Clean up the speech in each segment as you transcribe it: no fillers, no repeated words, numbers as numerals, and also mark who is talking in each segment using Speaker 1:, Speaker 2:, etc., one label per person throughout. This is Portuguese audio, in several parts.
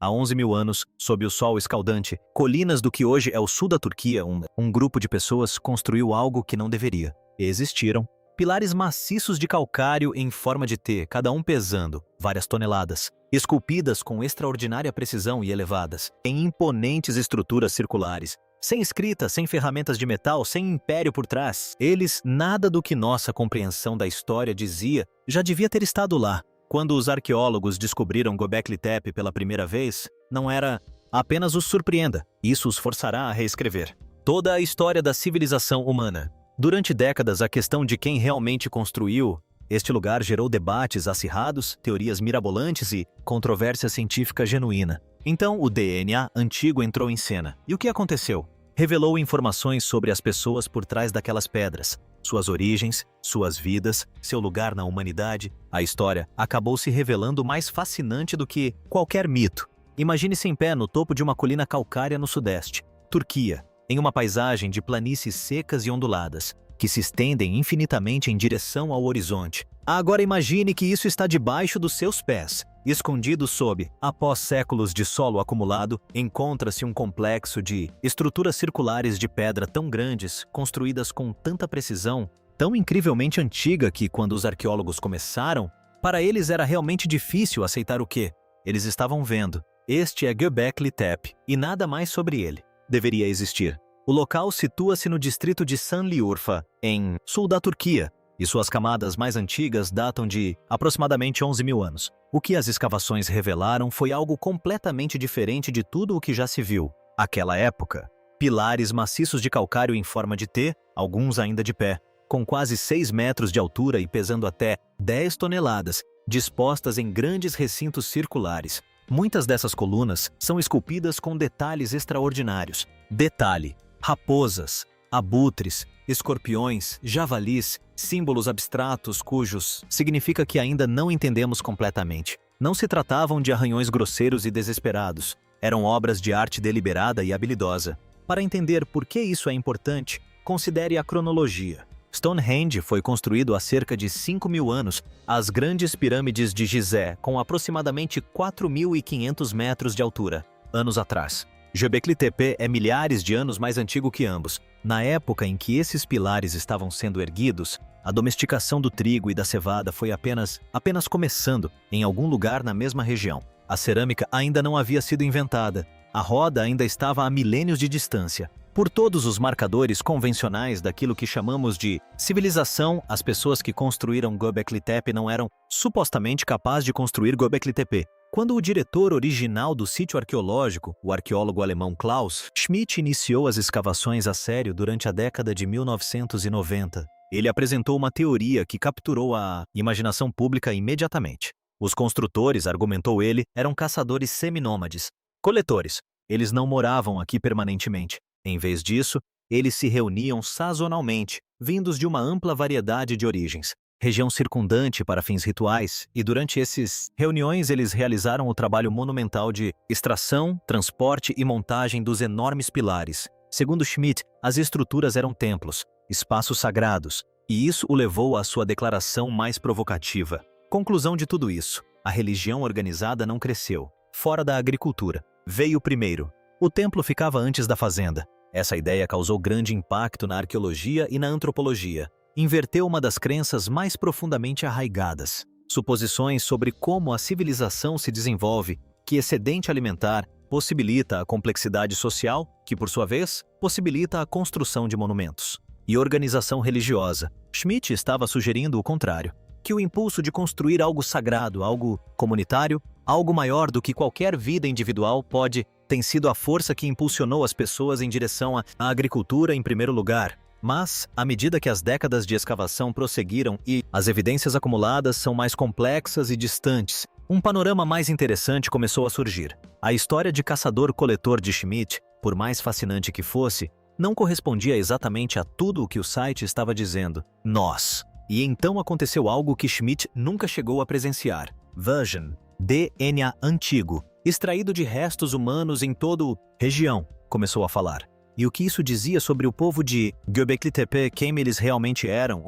Speaker 1: há 11 mil anos, sob o sol escaldante, colinas do que hoje é o sul da Turquia, um grupo de pessoas construiu algo que não deveria. Existiram pilares maciços de calcário em forma de T, cada um pesando várias toneladas, esculpidas com extraordinária precisão e elevadas em imponentes estruturas circulares. Sem escrita, sem ferramentas de metal, sem império por trás. Eles, nada do que nossa compreensão da história dizia, já devia ter estado lá. Quando os arqueólogos descobriram Göbekli Tepe pela primeira vez, não era apenas os surpreenda, isso os forçará a reescrever toda a história da civilização humana. Durante décadas, a questão de quem realmente construiu este lugar gerou debates acirrados, teorias mirabolantes e controvérsia científica genuína. Então, o DNA antigo entrou em cena. E o que aconteceu? Revelou informações sobre as pessoas por trás daquelas pedras, suas origens, suas vidas, seu lugar na humanidade. A história acabou se revelando mais fascinante do que qualquer mito. Imagine-se em pé no topo de uma colina calcária no sudeste, Turquia, em uma paisagem de planícies secas e onduladas, que se estendem infinitamente em direção ao horizonte. Agora imagine que isso está debaixo dos seus pés. Escondido sob, após séculos de solo acumulado, encontra-se um complexo de estruturas circulares de pedra tão grandes, construídas com tanta precisão, tão incrivelmente antiga que, quando os arqueólogos começaram, para eles era realmente difícil aceitar o que eles estavam vendo. Este é Göbekli Tepe, e nada mais sobre ele deveria existir. O local situa-se no distrito de Şanlıurfa, em sul da Turquia, e suas camadas mais antigas datam de aproximadamente 11 mil anos. O que as escavações revelaram foi algo completamente diferente de tudo o que já se viu. Aquela época, pilares maciços de calcário em forma de T, alguns ainda de pé, com quase 6 metros de altura e pesando até 10 toneladas, dispostas em grandes recintos circulares. Muitas dessas colunas são esculpidas com detalhes extraordinários. Detalhe: raposas, abutres, escorpiões, javalis, símbolos abstratos cujos significa que ainda não entendemos completamente. Não se tratavam de arranhões grosseiros e desesperados. Eram obras de arte deliberada e habilidosa. Para entender por que isso é importante, considere a cronologia. Stonehenge foi construído há cerca de 5 mil anos. As grandes pirâmides de Gizé, com aproximadamente 4.500 metros de altura, anos atrás. Göbekli Tepe é milhares de anos mais antigo que ambos. Na época em que esses pilares estavam sendo erguidos, a domesticação do trigo e da cevada foi apenas começando em algum lugar na mesma região. A cerâmica ainda não havia sido inventada. A roda ainda estava a milênios de distância. Por todos os marcadores convencionais daquilo que chamamos de civilização, as pessoas que construíram Göbekli Tepe não eram supostamente capazes de construir Göbekli Tepe. Quando o diretor original do sítio arqueológico, o arqueólogo alemão Klaus Schmidt, iniciou as escavações a sério durante a década de 1990, ele apresentou uma teoria que capturou a imaginação pública imediatamente. Os construtores, argumentou ele, eram caçadores seminômades, coletores. Eles não moravam aqui permanentemente. Em vez disso, eles se reuniam sazonalmente, vindos de uma ampla variedade de origens, região circundante para fins rituais, e durante essas reuniões eles realizaram o trabalho monumental de extração, transporte e montagem dos enormes pilares. Segundo Schmidt, as estruturas eram templos, espaços sagrados, e isso o levou à sua declaração mais provocativa. Conclusão de tudo isso: a religião organizada não cresceu. Fora da agricultura, veio primeiro. O templo ficava antes da fazenda. Essa ideia causou grande impacto na arqueologia e na antropologia. Inverteu uma das crenças mais profundamente arraigadas. Suposições sobre como a civilização se desenvolve, que excedente alimentar possibilita a complexidade social, que por sua vez possibilita a construção de monumentos. E organização religiosa. Schmidt estava sugerindo o contrário, que o impulso de construir algo sagrado, algo comunitário, algo maior do que qualquer vida individual tem sido a força que impulsionou as pessoas em direção à agricultura em primeiro lugar. Mas, à medida que as décadas de escavação prosseguiram e as evidências acumuladas são mais complexas e distantes, um panorama mais interessante começou a surgir. A história de caçador-coletor de Schmidt, por mais fascinante que fosse, não correspondia exatamente a tudo o que o site estava dizendo. E então aconteceu algo que Schmidt nunca chegou a presenciar. Version, DNA antigo, extraído de restos humanos em toda a região, começou a falar. E o que isso dizia sobre o povo de Göbekli Tepe, quem eles realmente eram,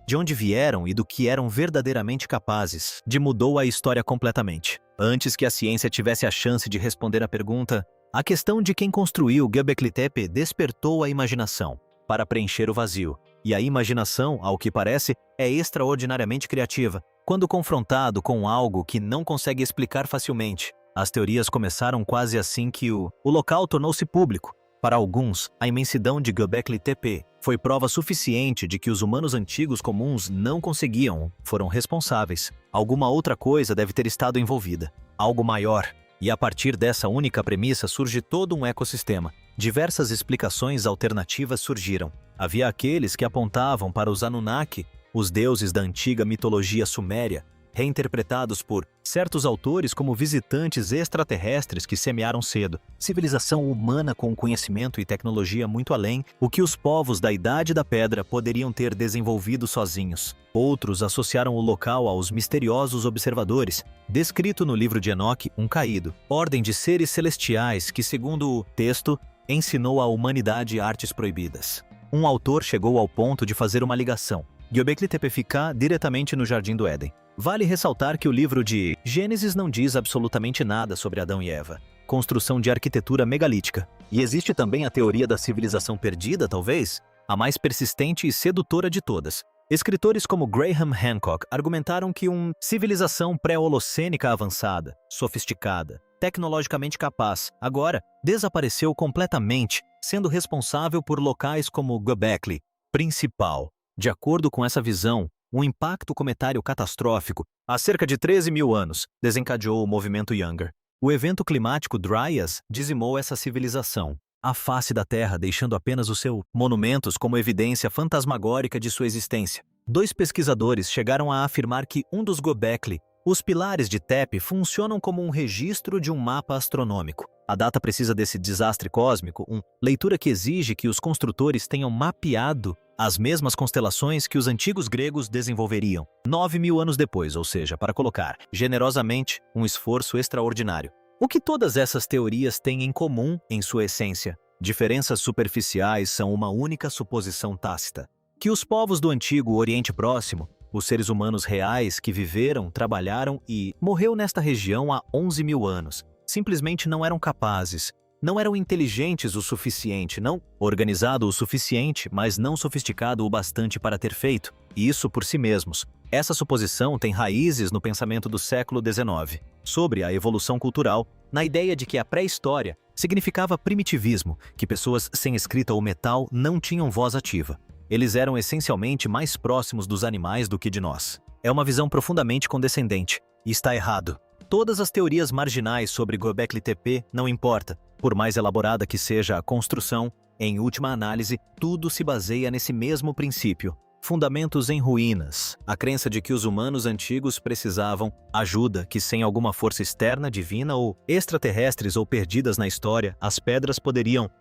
Speaker 1: de onde vieram e do que eram verdadeiramente capazes, mudou a história completamente. Antes que a ciência tivesse a chance de responder a pergunta, a questão de quem construiu Göbekli Tepe despertou a imaginação para preencher o vazio. E a imaginação, ao que parece, é extraordinariamente criativa. Quando confrontado com algo que não consegue explicar facilmente, as teorias começaram quase assim que o local tornou-se público. Para alguns, a imensidão de Göbekli Tepe foi prova suficiente de que os humanos antigos comuns não conseguiam, foram responsáveis. Alguma outra coisa deve ter estado envolvida, algo maior. E a partir dessa única premissa surge todo um ecossistema. Diversas explicações alternativas surgiram. Havia aqueles que apontavam para os Anunnaki, os deuses da antiga mitologia suméria, reinterpretados por certos autores como visitantes extraterrestres que semearam cedo. Civilização humana com conhecimento e tecnologia muito além, o que os povos da Idade da Pedra poderiam ter desenvolvido sozinhos. Outros associaram o local aos misteriosos observadores, descrito no livro de Enoque, um caído, ordem de seres celestiais que, segundo o texto, ensinou à humanidade artes proibidas. Um autor chegou ao ponto de fazer uma ligação. Göbekli Tepe fica diretamente no Jardim do Éden. Vale ressaltar que o livro de Gênesis não diz absolutamente nada sobre Adão e Eva. Construção de arquitetura megalítica. E existe também a teoria da civilização perdida, talvez? A mais persistente e sedutora de todas. Escritores como Graham Hancock argumentaram que uma civilização pré-holocênica avançada, sofisticada, tecnologicamente capaz, agora desapareceu completamente, sendo responsável por locais como Göbekli, principal. De acordo com essa visão, um impacto cometário catastrófico, há cerca de 13 mil anos, desencadeou o movimento Younger. O evento climático Dryas dizimou essa civilização, a face da Terra, deixando apenas os seus monumentos como evidência fantasmagórica de sua existência. Dois pesquisadores chegaram a afirmar que um dos Göbekli, os pilares de Tepe, funcionam como um registro de um mapa astronômico. A data precisa desse desastre cósmico, leitura que exige que os construtores tenham mapeado as mesmas constelações que os antigos gregos desenvolveriam 9 mil anos depois, ou seja, para colocar, generosamente, um esforço extraordinário. O que todas essas teorias têm em comum em sua essência? Diferenças superficiais são uma única suposição tácita. Que os povos do antigo Oriente Próximo, os seres humanos reais que viveram, trabalharam e morreu nesta região há 11 mil anos, simplesmente não eram capazes, não eram inteligentes o suficiente, não organizado o suficiente, mas não sofisticado o bastante para ter feito isso por si mesmos. Essa suposição tem raízes no pensamento do século XIX, sobre a evolução cultural, na ideia de que a pré-história significava primitivismo, que pessoas sem escrita ou metal não tinham voz ativa. Eles eram essencialmente mais próximos dos animais do que de nós. É uma visão profundamente condescendente, e está errado. Todas as teorias marginais sobre Göbekli Tepe não importa, por mais elaborada que seja a construção, em última análise, tudo se baseia nesse mesmo princípio. Fundamentos em ruínas, a crença de que os humanos antigos precisavam ajuda, que sem alguma força externa, divina ou extraterrestres ou perdidas na história, as pedras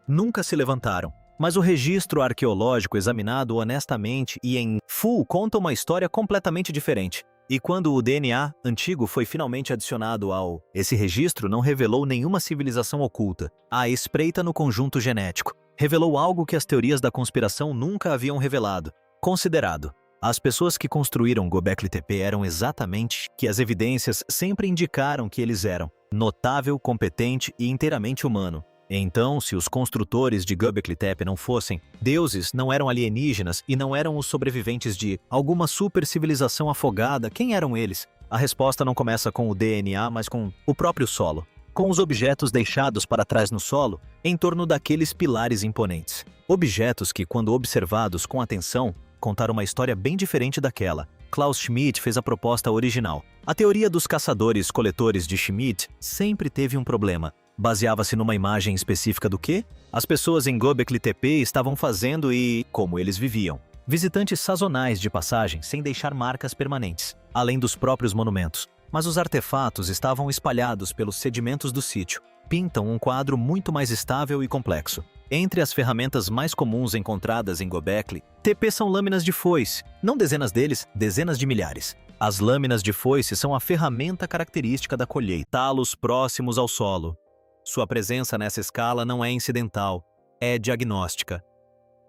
Speaker 1: nunca se levantaram. Mas o registro arqueológico examinado honestamente e em full conta uma história completamente diferente. E quando o DNA antigo foi finalmente adicionado esse registro não revelou nenhuma civilização oculta, à espreita no conjunto genético. Revelou algo que as teorias da conspiração nunca haviam revelado. Considerado. As pessoas que construíram Göbekli Tepe eram exatamente que as evidências sempre indicaram que eles eram. Notável, competente e inteiramente humano. Então, se os construtores de Göbekli Tepe não fossem deuses, não eram alienígenas e não eram os sobreviventes de alguma super civilização afogada, quem eram eles? A resposta não começa com o DNA, mas com o próprio solo. Com os objetos deixados para trás no solo, em torno daqueles pilares imponentes. Objetos que, quando observados com atenção, contaram uma história bem diferente daquela. Klaus Schmidt fez a proposta original. A teoria dos caçadores-coletores de Schmidt sempre teve um problema. Baseava-se numa imagem específica do que as pessoas em Göbekli Tepe estavam fazendo e como eles viviam. Visitantes sazonais de passagem sem deixar marcas permanentes, além dos próprios monumentos. Mas os artefatos estavam espalhados pelos sedimentos do sítio. Pintam um quadro muito mais estável e complexo. Entre as ferramentas mais comuns encontradas em Göbekli Tepe são lâminas de foice, não dezenas deles, dezenas de milhares. As lâminas de foice são a ferramenta característica da colheita, talos próximos ao solo. Sua presença nessa escala não é incidental, é diagnóstica.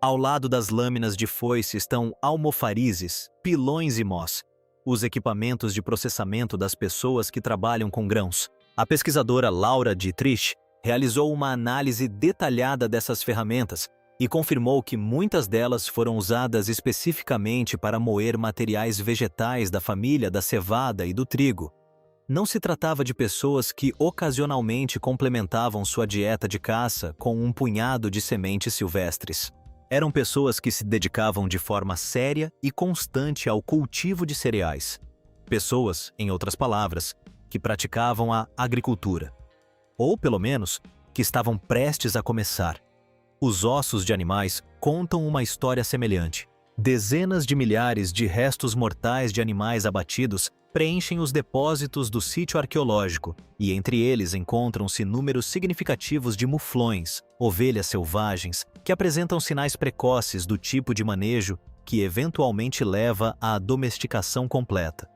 Speaker 1: Ao lado das lâminas de foice estão almofarizes, pilões e mós, os equipamentos de processamento das pessoas que trabalham com grãos. A pesquisadora Laura Dietrich realizou uma análise detalhada dessas ferramentas e confirmou que muitas delas foram usadas especificamente para moer materiais vegetais da família da cevada e do trigo. Não se tratava de pessoas que ocasionalmente complementavam sua dieta de caça com um punhado de sementes silvestres. Eram pessoas que se dedicavam de forma séria e constante ao cultivo de cereais. Pessoas, em outras palavras, que praticavam a agricultura. Ou, pelo menos, que estavam prestes a começar. Os ossos de animais contam uma história semelhante. Dezenas de milhares de restos mortais de animais abatidos preenchem os depósitos do sítio arqueológico, e entre eles encontram-se números significativos de muflões, ovelhas selvagens, que apresentam sinais precoces do tipo de manejo que eventualmente leva à domesticação completa.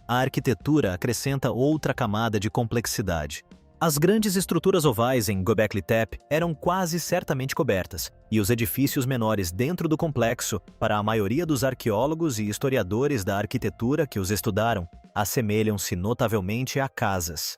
Speaker 1: A arquitetura acrescenta outra camada de complexidade. As grandes estruturas ovais em Göbekli Tepe eram quase certamente cobertas, e os edifícios menores dentro do complexo, para a maioria dos arqueólogos e historiadores da arquitetura que os estudaram, assemelham-se notavelmente a casas.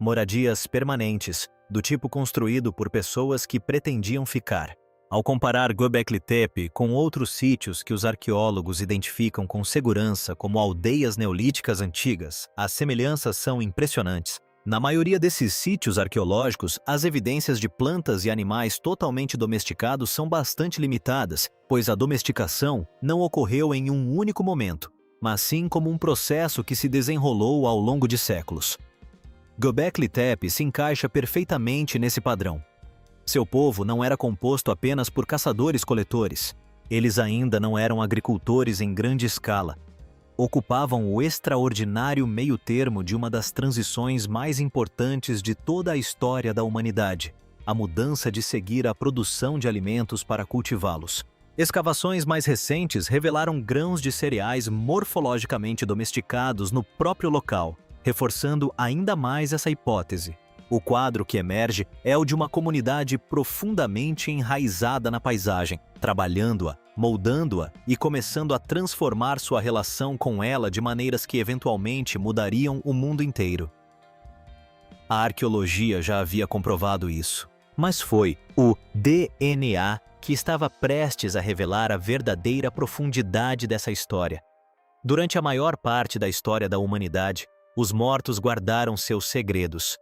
Speaker 1: Moradias permanentes, do tipo construído por pessoas que pretendiam ficar. Ao comparar Göbekli Tepe com outros sítios que os arqueólogos identificam com segurança como aldeias neolíticas antigas, as semelhanças são impressionantes. Na maioria desses sítios arqueológicos, as evidências de plantas e animais totalmente domesticados são bastante limitadas, pois a domesticação não ocorreu em um único momento, mas sim como um processo que se desenrolou ao longo de séculos. Göbekli Tepe se encaixa perfeitamente nesse padrão. Seu povo não era composto apenas por caçadores-coletores. Eles ainda não eram agricultores em grande escala. Ocupavam o extraordinário meio-termo de uma das transições mais importantes de toda a história da humanidade, a mudança de seguir a produção de alimentos para cultivá-los. Escavações mais recentes revelaram grãos de cereais morfologicamente domesticados no próprio local, reforçando ainda mais essa hipótese. O quadro que emerge é o de uma comunidade profundamente enraizada na paisagem, trabalhando-a, moldando-a e começando a transformar sua relação com ela de maneiras que eventualmente mudariam o mundo inteiro. A arqueologia já havia comprovado isso, mas foi o DNA que estava prestes a revelar a verdadeira profundidade dessa história. Durante a maior parte da história da humanidade, os mortos guardaram seus segredos.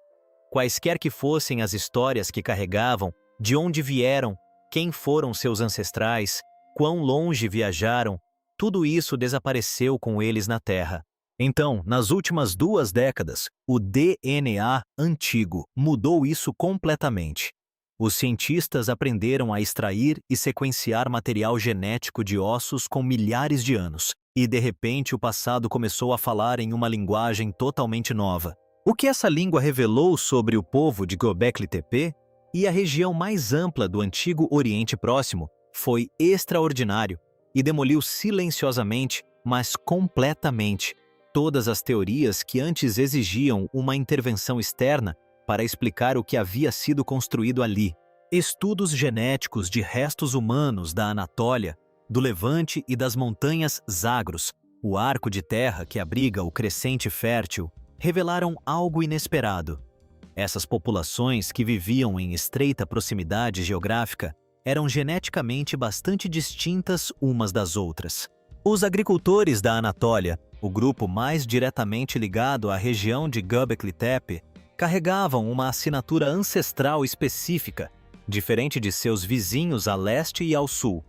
Speaker 1: Quaisquer que fossem as histórias que carregavam, de onde vieram, quem foram seus ancestrais, quão longe viajaram, tudo isso desapareceu com eles na Terra. Então, nas últimas 2 décadas, o DNA antigo mudou isso completamente. Os cientistas aprenderam a extrair e sequenciar material genético de ossos com milhares de anos, e de repente o passado começou a falar em uma linguagem totalmente nova. O que essa língua revelou sobre o povo de Göbekli Tepe e a região mais ampla do antigo Oriente Próximo foi extraordinário e demoliu silenciosamente, mas completamente, todas as teorias que antes exigiam uma intervenção externa para explicar o que havia sido construído ali. Estudos genéticos de restos humanos da Anatólia, do Levante e das montanhas Zagros, o arco de terra que abriga o crescente fértil, revelaram algo inesperado. Essas populações que viviam em estreita proximidade geográfica eram geneticamente bastante distintas umas das outras. Os agricultores da Anatólia, o grupo mais diretamente ligado à região de Göbekli Tepe, carregavam uma assinatura ancestral específica, diferente de seus vizinhos a leste e ao sul.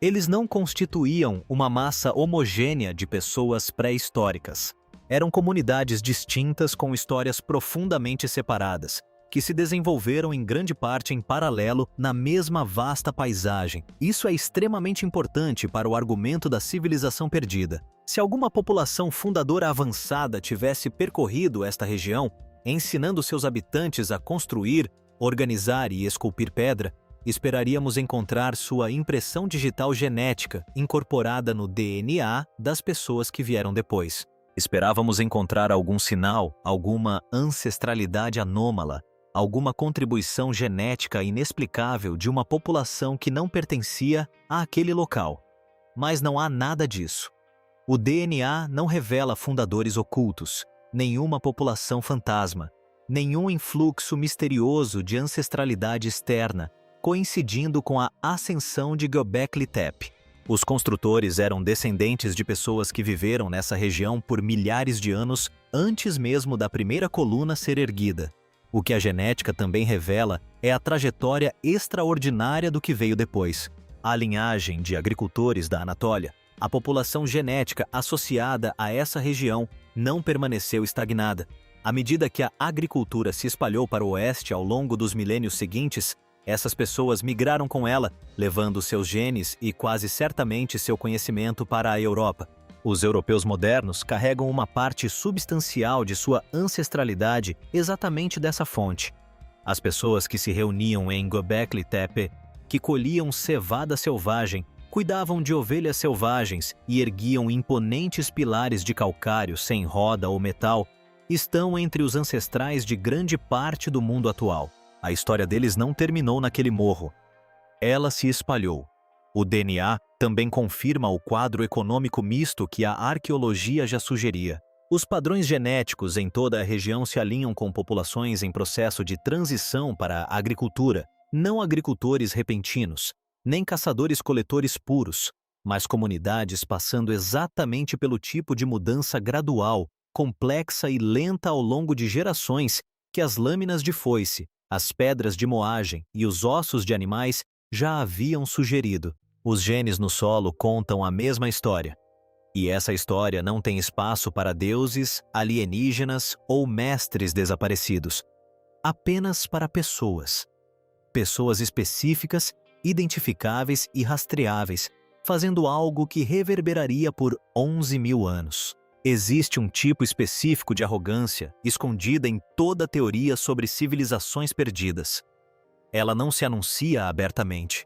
Speaker 1: Eles não constituíam uma massa homogênea de pessoas pré-históricas. Eram comunidades distintas com histórias profundamente separadas, que se desenvolveram em grande parte em paralelo na mesma vasta paisagem. Isso é extremamente importante para o argumento da civilização perdida. Se alguma população fundadora avançada tivesse percorrido esta região, ensinando seus habitantes a construir, organizar e esculpir pedra, esperaríamos encontrar sua impressão digital genética incorporada no DNA das pessoas que vieram depois. Esperávamos encontrar algum sinal, alguma ancestralidade anômala, alguma contribuição genética inexplicável de uma população que não pertencia àquele local. Mas não há nada disso. O DNA não revela fundadores ocultos, nenhuma população fantasma, nenhum influxo misterioso de ancestralidade externa, coincidindo com a ascensão de Göbekli Tepe. Os construtores eram descendentes de pessoas que viveram nessa região por milhares de anos antes mesmo da primeira coluna ser erguida. O que a genética também revela é a trajetória extraordinária do que veio depois. A linhagem de agricultores da Anatólia, a população genética associada a essa região, não permaneceu estagnada. À medida que a agricultura se espalhou para o oeste ao longo dos milênios seguintes, essas pessoas migraram com ela, levando seus genes e quase certamente seu conhecimento para a Europa. Os europeus modernos carregam uma parte substancial de sua ancestralidade exatamente dessa fonte. As pessoas que se reuniam em Göbekli Tepe, que colhiam cevada selvagem, cuidavam de ovelhas selvagens e erguiam imponentes pilares de calcário sem roda ou metal, estão entre os ancestrais de grande parte do mundo atual. A história deles não terminou naquele morro. Ela se espalhou. O DNA também confirma o quadro econômico misto que a arqueologia já sugeria. Os padrões genéticos em toda a região se alinham com populações em processo de transição para a agricultura, não agricultores repentinos, nem caçadores-coletores puros, mas comunidades passando exatamente pelo tipo de mudança gradual, complexa e lenta ao longo de gerações que as lâminas de foice, as pedras de moagem e os ossos de animais já haviam sugerido. Os genes no solo contam a mesma história. E essa história não tem espaço para deuses, alienígenas ou mestres desaparecidos. Apenas para pessoas. Pessoas específicas, identificáveis e rastreáveis, fazendo algo que reverberaria por 11.000 anos. Existe um tipo específico de arrogância escondida em toda a teoria sobre civilizações perdidas. Ela não se anuncia abertamente.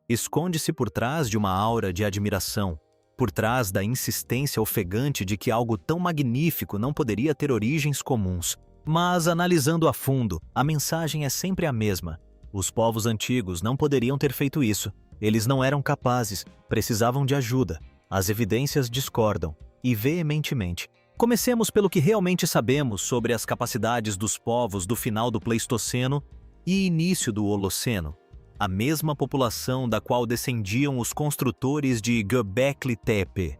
Speaker 1: Esconde-se por trás de uma aura de admiração, por trás da insistência ofegante de que algo tão magnífico não poderia ter origens comuns. Mas, analisando a fundo, a mensagem é sempre a mesma. Os povos antigos não poderiam ter feito isso. Eles não eram capazes, precisavam de ajuda. As evidências discordam. E veementemente. Comecemos pelo que realmente sabemos sobre as capacidades dos povos do final do Pleistoceno e início do Holoceno, a mesma população da qual descendiam os construtores de Göbekli Tepe.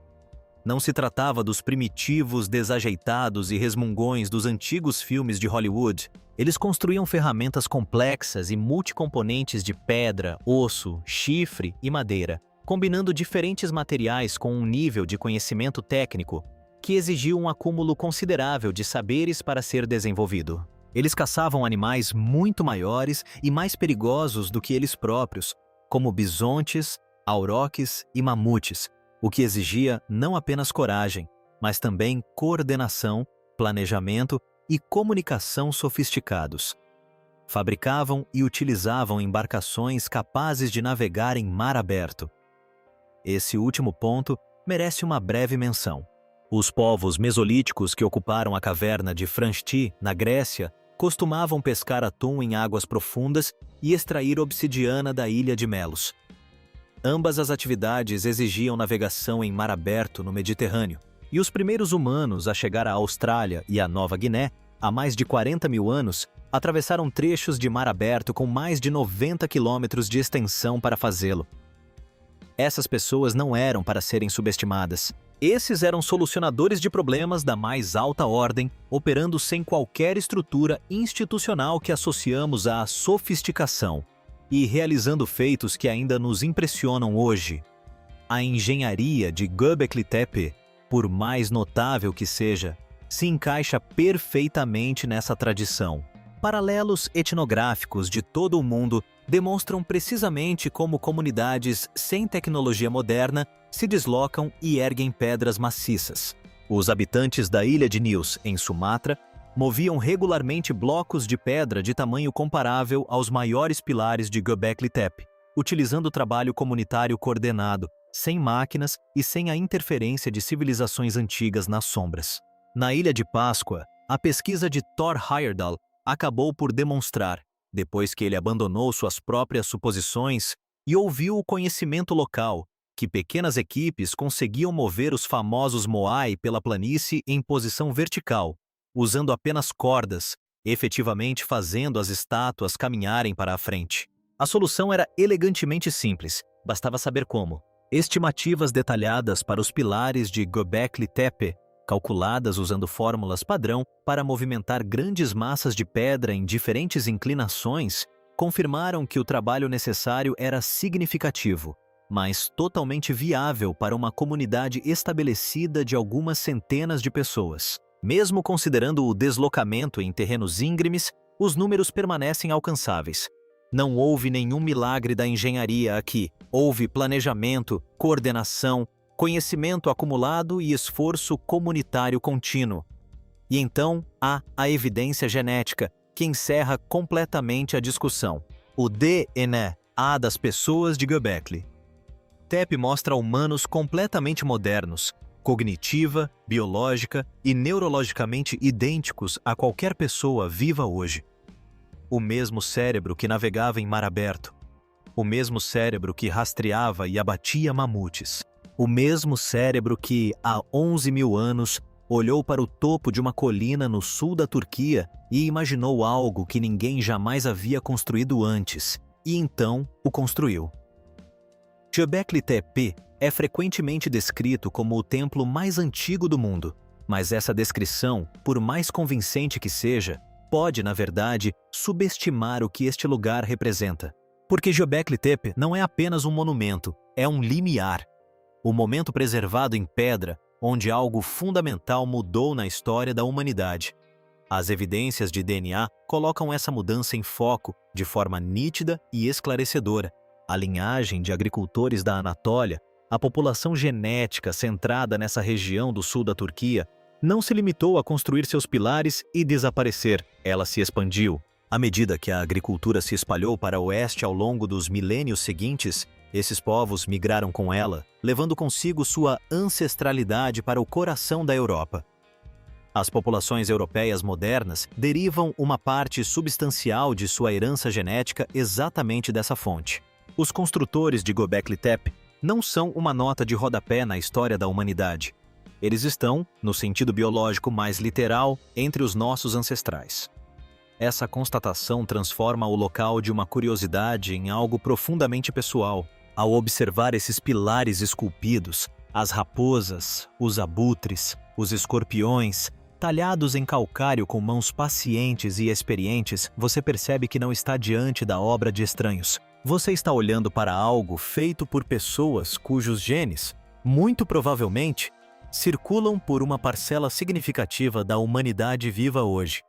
Speaker 1: Não se tratava dos primitivos, desajeitados e resmungões dos antigos filmes de Hollywood. Eles construíam ferramentas complexas e multicomponentes de pedra, osso, chifre e madeira, combinando diferentes materiais com um nível de conhecimento técnico que exigia um acúmulo considerável de saberes para ser desenvolvido. Eles caçavam animais muito maiores e mais perigosos do que eles próprios, como bisontes, auroques e mamutes, o que exigia não apenas coragem, mas também coordenação, planejamento e comunicação sofisticados. Fabricavam e utilizavam embarcações capazes de navegar em mar aberto. Esse último ponto merece uma breve menção. Os povos mesolíticos que ocuparam a caverna de Franchti, na Grécia, costumavam pescar atum em águas profundas e extrair obsidiana da ilha de Melos. Ambas as atividades exigiam navegação em mar aberto no Mediterrâneo, e os primeiros humanos a chegar à Austrália e à Nova Guiné, há mais de 40.000 anos, atravessaram trechos de mar aberto com mais de 90 quilômetros de extensão para fazê-lo. Essas pessoas não eram para serem subestimadas. Esses eram solucionadores de problemas da mais alta ordem, operando sem qualquer estrutura institucional que associamos à sofisticação, e realizando feitos que ainda nos impressionam hoje. A engenharia de Göbekli Tepe, por mais notável que seja, se encaixa perfeitamente nessa tradição. Paralelos etnográficos de todo o mundo demonstram precisamente como comunidades sem tecnologia moderna se deslocam e erguem pedras maciças. Os habitantes da ilha de Nius, em Sumatra, moviam regularmente blocos de pedra de tamanho comparável aos maiores pilares de Göbekli Tepe, utilizando trabalho comunitário coordenado, sem máquinas e sem a interferência de civilizações antigas nas sombras. Na Ilha de Páscoa, a pesquisa de Thor Heyerdahl acabou por demonstrar, depois que ele abandonou suas próprias suposições e ouviu o conhecimento local, que pequenas equipes conseguiam mover os famosos moai pela planície em posição vertical, usando apenas cordas, efetivamente fazendo as estátuas caminharem para a frente. A solução era elegantemente simples, bastava saber como. Estimativas detalhadas para os pilares de Göbekli Tepe, calculadas usando fórmulas padrão para movimentar grandes massas de pedra em diferentes inclinações, confirmaram que o trabalho necessário era significativo, mas totalmente viável para uma comunidade estabelecida de algumas centenas de pessoas. Mesmo considerando o deslocamento em terrenos íngremes, os números permanecem alcançáveis. Não houve nenhum milagre da engenharia aqui. Houve planejamento, coordenação, conhecimento acumulado e esforço comunitário contínuo. E então há a evidência genética, que encerra completamente a discussão. O DNA das pessoas de Göbekli Tepe mostra humanos completamente modernos, cognitiva, biológica e neurologicamente idênticos a qualquer pessoa viva hoje. O mesmo cérebro que navegava em mar aberto. O mesmo cérebro que rastreava e abatia mamutes. O mesmo cérebro que, há 11.000 anos, olhou para o topo de uma colina no sul da Turquia e imaginou algo que ninguém jamais havia construído antes, e então o construiu. Göbekli Tepe é frequentemente descrito como o templo mais antigo do mundo, mas essa descrição, por mais convincente que seja, pode, na verdade, subestimar o que este lugar representa. Porque Göbekli Tepe não é apenas um monumento, é um limiar. O momento preservado em pedra, onde algo fundamental mudou na história da humanidade. As evidências de DNA colocam essa mudança em foco de forma nítida e esclarecedora. A linhagem de agricultores da Anatólia, a população genética centrada nessa região do sul da Turquia, não se limitou a construir seus pilares e desaparecer, ela se expandiu. À medida que a agricultura se espalhou para o oeste ao longo dos milênios seguintes, esses povos migraram com ela, levando consigo sua ancestralidade para o coração da Europa. As populações europeias modernas derivam uma parte substancial de sua herança genética exatamente dessa fonte. Os construtores de Göbekli Tepe não são uma nota de rodapé na história da humanidade. Eles estão, no sentido biológico mais literal, entre os nossos ancestrais. Essa constatação transforma o local de uma curiosidade em algo profundamente pessoal. Ao observar esses pilares esculpidos, as raposas, os abutres, os escorpiões, talhados em calcário com mãos pacientes e experientes, você percebe que não está diante da obra de estranhos. Você está olhando para algo feito por pessoas cujos genes, muito provavelmente, circulam por uma parcela significativa da humanidade viva hoje.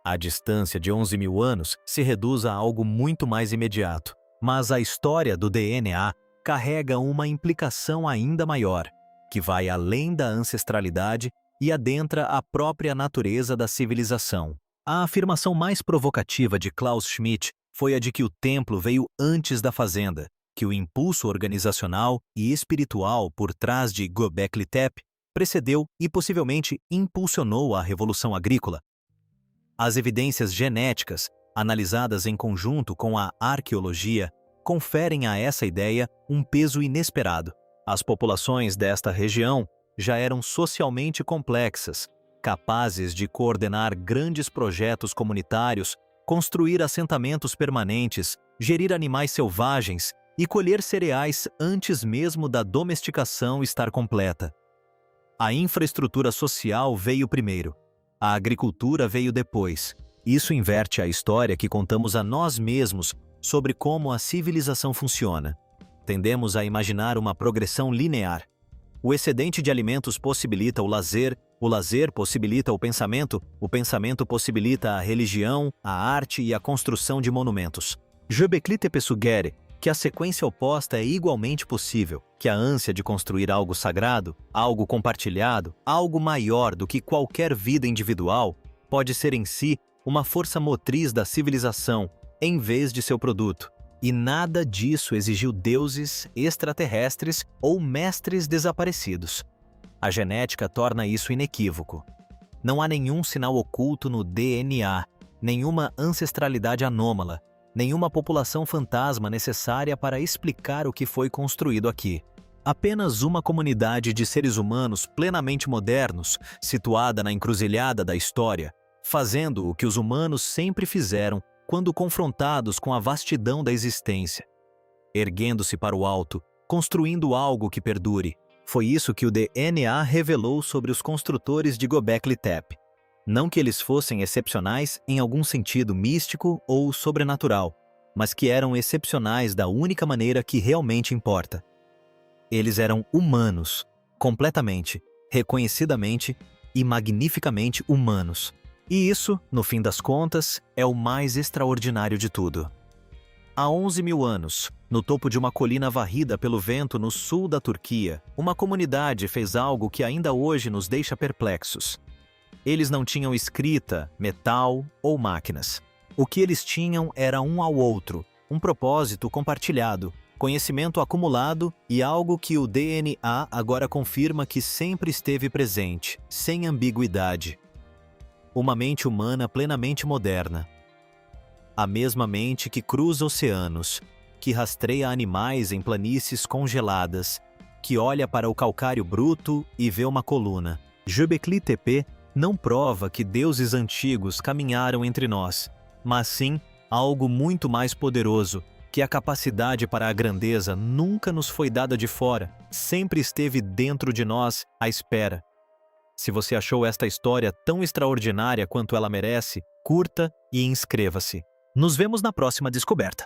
Speaker 1: A distância de 11.000 anos se reduz a algo muito mais imediato. Mas a história do DNA carrega uma implicação ainda maior, que vai além da ancestralidade e adentra a própria natureza da civilização. A afirmação mais provocativa de Klaus Schmidt foi a de que o templo veio antes da fazenda, que o impulso organizacional e espiritual por trás de Göbekli Tepe precedeu e possivelmente impulsionou a revolução agrícola. As evidências genéticas, analisadas em conjunto com a arqueologia, conferem a essa ideia um peso inesperado. As populações desta região já eram socialmente complexas, capazes de coordenar grandes projetos comunitários, construir assentamentos permanentes, gerir animais selvagens e colher cereais antes mesmo da domesticação estar completa. A infraestrutura social veio primeiro, a agricultura veio depois. Isso inverte a história que contamos a nós mesmos sobre como a civilização funciona. Tendemos a imaginar uma progressão linear. O excedente de alimentos possibilita o lazer possibilita o pensamento possibilita a religião, a arte e a construção de monumentos. Göbekli Tepe sugere que a sequência oposta é igualmente possível, que a ânsia de construir algo sagrado, algo compartilhado, algo maior do que qualquer vida individual, pode ser em si uma força motriz da civilização, em vez de seu produto. E nada disso exigiu deuses, extraterrestres ou mestres desaparecidos. A genética torna isso inequívoco. Não há nenhum sinal oculto no DNA, nenhuma ancestralidade anômala, nenhuma população fantasma necessária para explicar o que foi construído aqui. Apenas uma comunidade de seres humanos plenamente modernos, situada na encruzilhada da história, fazendo o que os humanos sempre fizeram quando confrontados com a vastidão da existência. Erguendo-se para o alto, construindo algo que perdure. Foi isso que o DNA revelou sobre os construtores de Göbekli Tepe. Não que eles fossem excepcionais em algum sentido místico ou sobrenatural, mas que eram excepcionais da única maneira que realmente importa. Eles eram humanos, completamente, reconhecidamente e magnificamente humanos. E isso, no fim das contas, é o mais extraordinário de tudo. Há 11.000 anos, no topo de uma colina varrida pelo vento no sul da Turquia, uma comunidade fez algo que ainda hoje nos deixa perplexos. Eles não tinham escrita, metal ou máquinas. O que eles tinham era um ao outro, um propósito compartilhado, conhecimento acumulado e algo que o DNA agora confirma que sempre esteve presente, sem ambiguidade. Uma mente humana plenamente moderna. A mesma mente que cruza oceanos, que rastreia animais em planícies congeladas, que olha para o calcário bruto e vê uma coluna. Göbekli Tepe não prova que deuses antigos caminharam entre nós, mas sim algo muito mais poderoso, que a capacidade para a grandeza nunca nos foi dada de fora, sempre esteve dentro de nós, à espera. Se você achou esta história tão extraordinária quanto ela merece, curta e inscreva-se. Nos vemos na próxima descoberta.